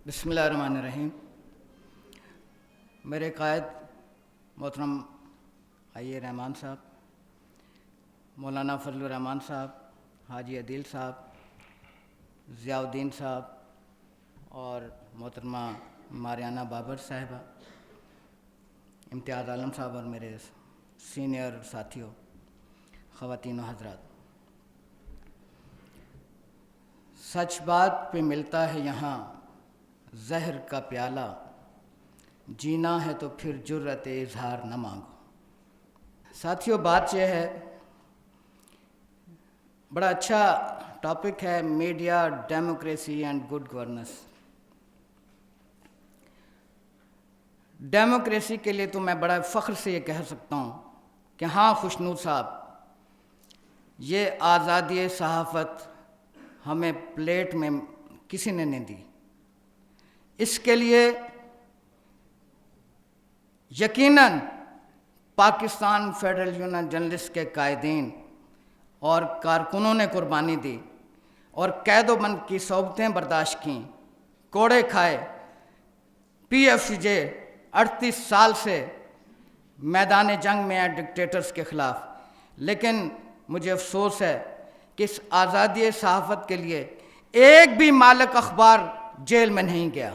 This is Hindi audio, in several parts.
बिस्मिल्लाहिर्रहमानिर्रहीम। मेरे कायद मोहतरम आई रहमान साहब, मौलाना फजलुर रहमान साहब, हाजी अदील साहब, ज़ियाउद्दीन साहब और मोहतरमा मारियाना बाबर साहिबा, इम्तियाज़ आलम साहब और मेरे सीनियर साथियों, ख़वातीन व हज़रात, सच बात पे मिलता है यहाँ ज़हर का प्याला, जीना है तो फिर जुर्रत इज़हार न मांगो। साथियों, बात यह है, बड़ा अच्छा टॉपिक है, media, democracy and good governance. Democracy के लिए तो मैं बड़ा फ़ख्र से ये कह सकता हूँ कि हाँ खुशनूर साहब, ये आज़ादी सहाफ़त हमें प्लेट में किसी ने नहीं दी। इसके लिए यकीनन पाकिस्तान फेडरल यूनियन जर्नलिस्ट के कायदीन और कारकुनों ने कुर्बानी दी और कैदोबंद की सोबतें बर्दाश्त की, कोड़े खाए। PFJ 38 साल से मैदान जंग में है डिक्टेटर्स के ख़िलाफ़, लेकिन मुझे अफसोस है कि इस आज़ादी सहाफ़त के लिए एक भी मालिक अखबार जेल में नहीं गया।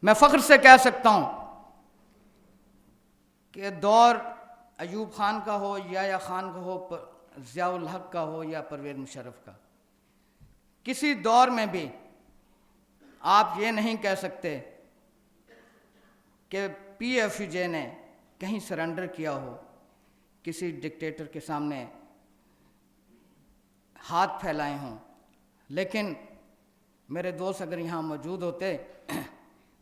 मैं फ़ख्र से कह सकता हूँ कि दौर अयूब ख़ान का हो, याया ख़ान का हो, ज़ियाउल हक़ का हो या परवेज़ मुशर्रफ का, किसी दौर में भी आप ये नहीं कह सकते कि PFJ ने कहीं सरेंडर किया हो, किसी डिक्टेटर के सामने हाथ फैलाए हों। लेकिन मेरे दोस्त अगर यहाँ मौजूद होते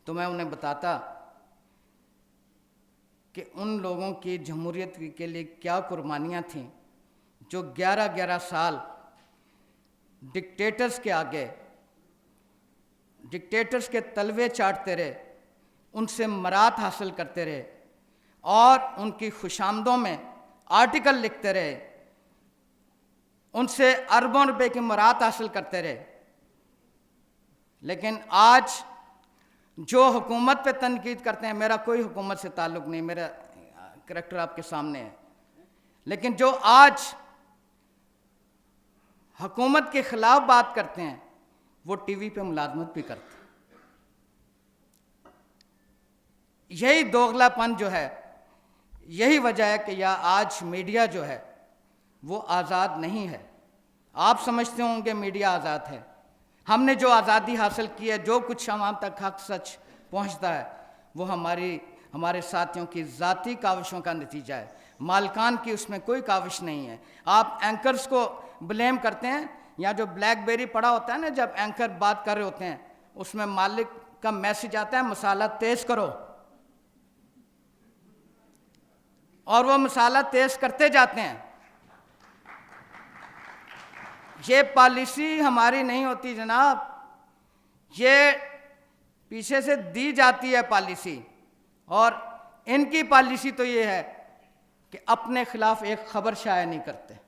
तो मैं उन्हें बताता कि उन लोगों की जमहूरियत के लिए क्या कुर्बानियाँ थीं, जो 11-11 साल डिक्टेटर्स के आगे, डिक्टेटर्स के तलवे चाटते रहे, उनसे मरात हासिल करते रहे और उनकी खुशामदों में आर्टिकल लिखते रहे, उनसे अरबों रुपए की मरात हासिल करते रहे। लेकिन आज जो हुकूमत पे तनकीद करते हैं, मेरा कोई हुकूमत से ताल्लुक़ नहीं, मेरा करैक्टर आपके सामने है, लेकिन जो आज हुकूमत के ख़िलाफ़ बात करते हैं वो TV पे मुलाज़मत भी करते हैं। यही दोगलापन जो है, यही वजह है कि यह आज मीडिया जो है वो आज़ाद नहीं है। आप समझते होंगे मीडिया आज़ाद है। हमने जो आज़ादी हासिल की है, जो कुछ आवाम तक हक सच पहुंचता है, वो हमारे साथियों की ज़ाती काविशों का नतीजा है। मालिकान की उसमें कोई काविश नहीं है। आप एंकर्स को ब्लेम करते हैं, या जो ब्लैकबेरी पड़ा होता है ना, जब एंकर बात कर रहे होते हैं उसमें मालिक का मैसेज आता है मसाला तेज़ करो, और वो मसाला तेज़ करते जाते हैं। ये पॉलिसी हमारी नहीं होती जनाब, ये पीछे से दी जाती है पॉलिसी। और इनकी पॉलिसी तो ये है कि अपने खिलाफ एक खबर शाया नहीं करते,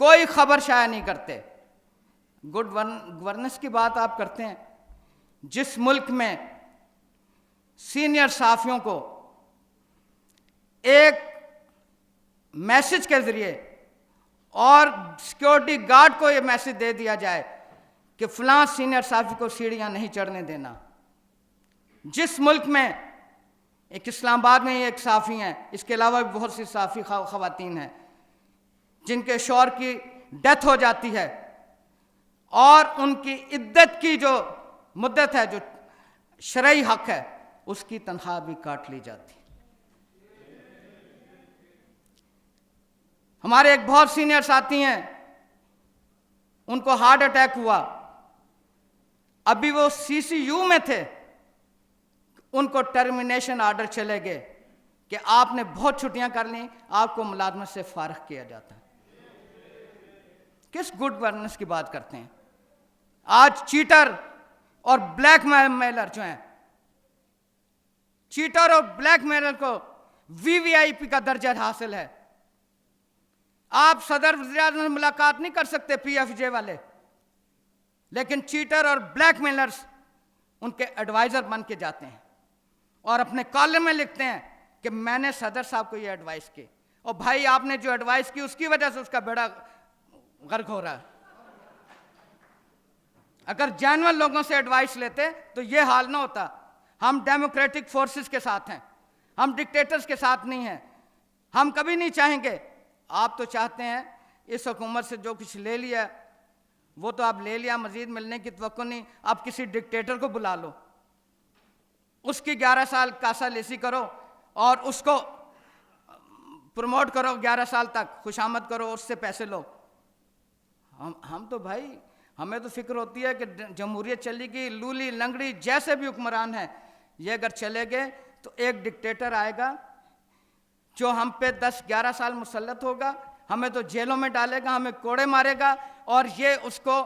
कोई खबर शाया नहीं करते। गुड गवर्नेंस की बात आप करते हैं, जिस मुल्क में सीनियर साफियों को एक मैसेज के ज़रिए और सिक्योरिटी गार्ड को ये मैसेज दे दिया जाए कि फ़लाँ सीनियर साफ़ी को सीढ़ियाँ नहीं चढ़ने देना, जिस मुल्क में एक इस्लामाबाद में एक साफ़ी हैं, इसके अलावा भी बहुत सी साफ़ी ख़वातीन हैं जिनके शौहर की डेथ हो जाती है और उनकी इद्दत की जो मुद्दत है, जो शरई हक़ है, उसकी तनख्वाह भी काट ली जाती है। हमारे एक बहुत सीनियर साथी हैं, उनको हार्ट अटैक हुआ, अभी वो CCU में थे, उनको टर्मिनेशन आर्डर चले गए कि आपने बहुत छुट्टियां कर ली, आपको मुलाजमत से फारिग किया जाता है। किस गुड गवर्नेंस की बात करते हैं? आज चीटर और ब्लैकमेलर जो हैं, चीटर और ब्लैकमेलर को VVIP का दर्जा हासिल है। आप सदर वज़ीर-ए-आज़म से मुलाकात नहीं कर सकते PFJ वाले, लेकिन चीटर और ब्लैकमेलर्स उनके एडवाइजर बन के जाते हैं और अपने कॉलम में लिखते हैं कि मैंने सदर साहब को ये एडवाइस की, और भाई आपने जो एडवाइस की उसकी वजह से उसका बेड़ा गर्क हो रहा है। अगर जेन्युइन लोगों से एडवाइस लेते तो ये हाल ना होता। हम डेमोक्रेटिक फोर्सेस के साथ हैं, हम डिक्टेटर्स के साथ नहीं हैं। हम कभी नहीं चाहेंगे, आप तो चाहते हैं इस हुकूमत से जो कुछ ले लिया वो तो आप ले लिया, मजीद मिलने की तवक्को नहीं। आप किसी डिक्टेटर को बुला लो, उसकी 11 साल कासा लेसी करो और उसको प्रमोट करो 11 साल तक, खुशामद करो, उससे पैसे लो। हम तो भाई, हमें तो फिक्र होती है कि जमहूरियत चलेगी, लूली लंगड़ी जैसे भी हुक्मरान है ये अगर चले गए तो एक डिक्टेटर आएगा जो हम पे 10-11 साल मुसल्लत होगा, हमें तो जेलों में डालेगा, हमें कोड़े मारेगा, और ये उसको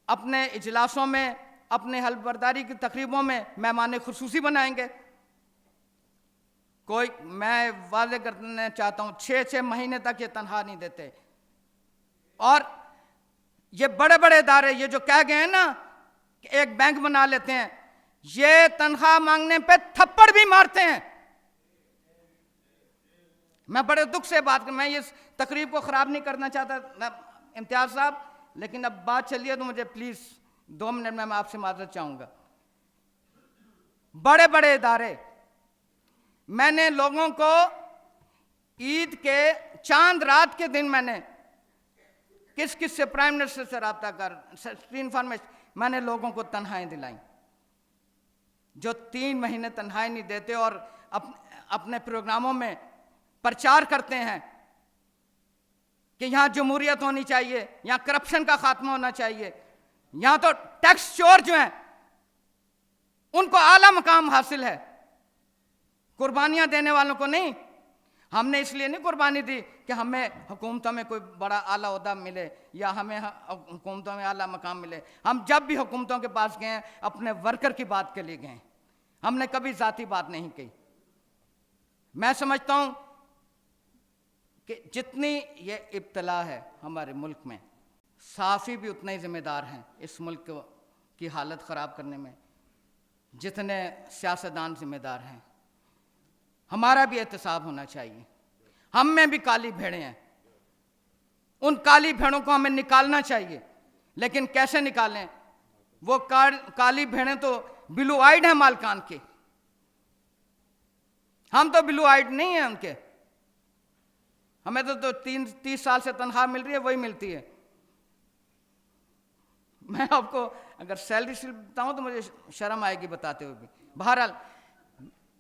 अपने इजलासों में, अपने हल्फबर्दारी की तकरीबों में मेहमान खुसूसी बनाएंगे। कोई, मैं वादे करना चाहता हूँ, 6-6 महीने तक ये तनख्वाह नहीं देते। और ये बड़े बड़े इदारे, ये जो कह गए हैं ना कि एक बैंक बना लेते हैं, ये तनख्वाह मांगने पे थप्पड़ भी मारते हैं। मैं बड़े दुख से बात कर, मैं इस तकरीब को ख़राब नहीं करना चाहता इम्तियाज़ साहब, लेकिन अब बात चलिए तो मुझे प्लीज़ 2 मिनट में मैं आपसे माजरत चाहूँगा। बड़े बड़े इदारे, मैंने लोगों को ईद के चांद रात के दिन मैंने किस किस से, प्राइम मिनिस्टर से रब्ता कर इन्फॉर्मेशन, मैंने लोगों को तनख्वाहें दिलाई। जो 3 महीने तनख्वाहें नहीं देते और अपने प्रोग्रामों में प्रचार करते हैं कि यहाँ जमहूरियत होनी चाहिए, यहाँ करप्शन का खात्मा होना चाहिए, यहाँ तो टैक्स चोर जो हैं उनको आला मकाम हासिल है, कुर्बानियां देने वालों को नहीं। हमने इसलिए नहीं कुर्बानी दी कि हमें हुकूमतों में कोई बड़ा आला ओहदा मिले या हमें हुकूमतों में आला मकाम मिले। हम जब भी हुकूमतों के पास गए अपने वर्कर की बात के लिए गए, हमने कभी ज़ाती बात नहीं की। मैं समझता हूँ कि जितनी ये इब्तला है हमारे मुल्क में, साफ़ी भी उतने ही ज़िम्मेदार हैं इस मुल्क की हालत ख़राब करने में जितने सियासतदान ज़िम्मेदार हैं। हमारा भी एहतसाब होना चाहिए। हम में भी काली भेड़ें हैं, उन काली भेड़ों को हमें निकालना चाहिए, लेकिन कैसे निकालें? वो काली भेड़ें तो ब्लू आइड हैं मालकान की, हम तो ब्लू आइड नहीं हैं उनके। हमें तो 30 साल से तनख्वाह मिल रही है, वही मिलती है। मैं आपको अगर सैलरी स्लिप बताऊं तो मुझे शर्म आएगी बताते हुए भी। बहरहाल,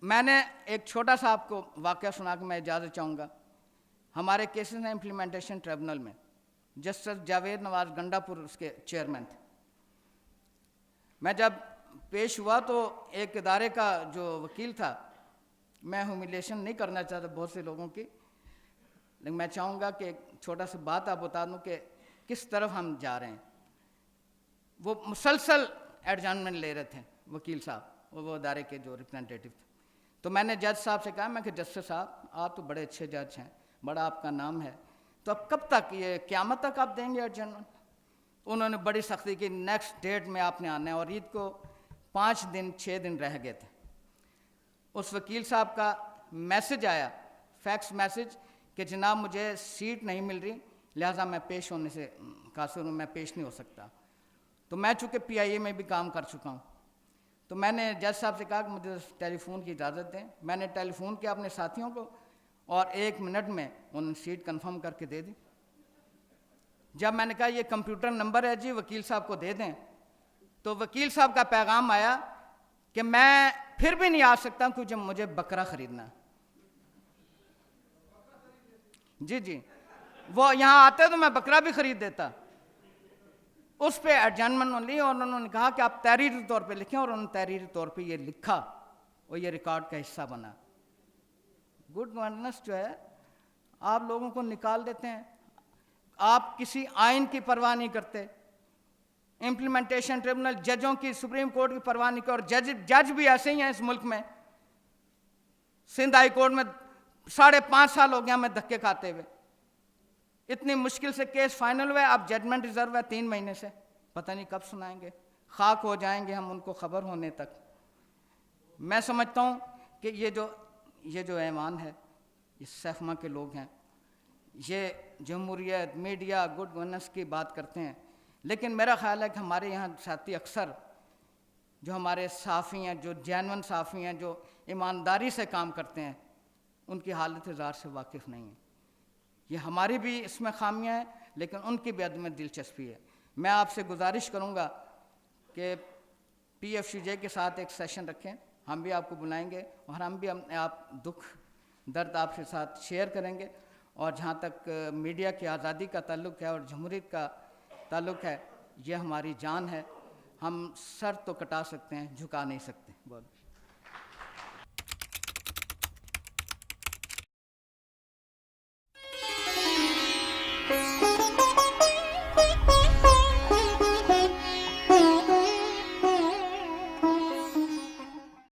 मैंने एक छोटा सा आपको वाक़या सुना के मैं इजाज़त चाहूँगा। हमारे केसेस हैं इम्प्लीमेंटेशन ट्रिब्यूनल में, जस्टिस जावेद नवाज गंडापुर उसके चेयरमैन थे। मैं जब पेश हुआ तो एक इदारे का जो वकील था, मैं ह्यूमिलिएशन नहीं करना चाहता बहुत से लोगों की, लेकिन मैं चाहूँगा कि एक छोटा सा बात आप बता दूँ कि किस तरफ हम जा रहे हैं। वो मुसलसल एडजॉर्नमेंट ले रहे थे वकील साहब, वो इदारे के जो रिप्रेजेंटेटिव थे। तो मैंने जज साहब से कहा, मैं कि जस्टिस साहब आप तो बड़े अच्छे जज हैं, बड़ा आपका नाम है, तो अब कब तक, ये क़यामत तक आप देंगे एडजॉर्नमेंट? उन्होंने बड़ी सख्ती की, नेक्स्ट डेट में आपने आना है, और ईद को 5 दिन 6 दिन रह गए थे। उस वकील साहब का मैसेज आया, फैक्स मैसेज, कि जनाब मुझे सीट नहीं मिल रही, लिहाजा मैं पेश होने से कासिर हूँ, मैं पेश नहीं हो सकता। तो मैं चूँकि PIA में भी काम कर चुका हूँ, तो मैंने जज साहब से कहा कि मुझे टेलीफोन की इजाज़त दें। मैंने टेलीफोन किया अपने साथियों को और 1 मिनट में उन्होंने सीट कंफर्म करके दे दी। जब मैंने कहा ये कंप्यूटर नंबर है जी, वकील साहब को दे दें, तो वकील साहब का पैगाम आया कि मैं फिर भी नहीं आ सकता क्योंकि मुझे बकरा ख़रीदना। जी जी, वो यहाँ आते तो मैं बकरा भी ख़रीद देता। उस पर एडजॉर्नमेंट ली और उन्होंने कहा कि आप तहरीरी तौर पे लिखें, और उन्होंने तहरीरी तौर पे ये लिखा और ये रिकॉर्ड का हिस्सा बना। गुड गवर्नेंस जो है आप लोगों को निकाल देते हैं, आप किसी आइन की परवाह नहीं करते। इम्प्लीमेंटेशन ट्रिब्यूनल जजों की, सुप्रीम कोर्ट की परवाह नहीं करते, और जज भी ऐसे ही हैं इस मुल्क में। सिंध हाई कोर्ट में 5.5 साल हो गया मैं धक्के खाते हुए, इतनी मुश्किल से केस फाइनल हुआ, अब जजमेंट रिजर्व है 3 महीने से, पता नहीं कब सुनाएंगे, खाक हो जाएंगे हम उनको खबर होने तक। मैं समझता हूँ कि ये जो ऐवान है, ये सैफमा के लोग हैं, ये जमहूरियत, मीडिया, गुड गवर्नेंस की बात करते हैं, लेकिन मेरा ख़्याल है कि हमारे यहाँ साथी अक्सर जो हमारे साफ़ी हैं, जो जेन्युइन साफ़ी हैं, जो ईमानदारी से काम करते हैं, उनकी हालत ज़ार से वाकिफ़ नहीं है। ये हमारी भी इसमें खामियां हैं, लेकिन उनकी भी अदम दिलचस्पी है। मैं आपसे गुजारिश करूंगा कि PFCJ के साथ एक सेशन रखें, हम भी आपको बुलाएंगे और हम भी आप दुख दर्द आपके साथ शेयर करेंगे। और जहाँ तक मीडिया की आज़ादी का ताल्लुक़ है और जमहूरियत का ताल्लुक़ है, ये हमारी जान है। हम सर तो कटा सकते हैं, झुका नहीं सकते। बहुत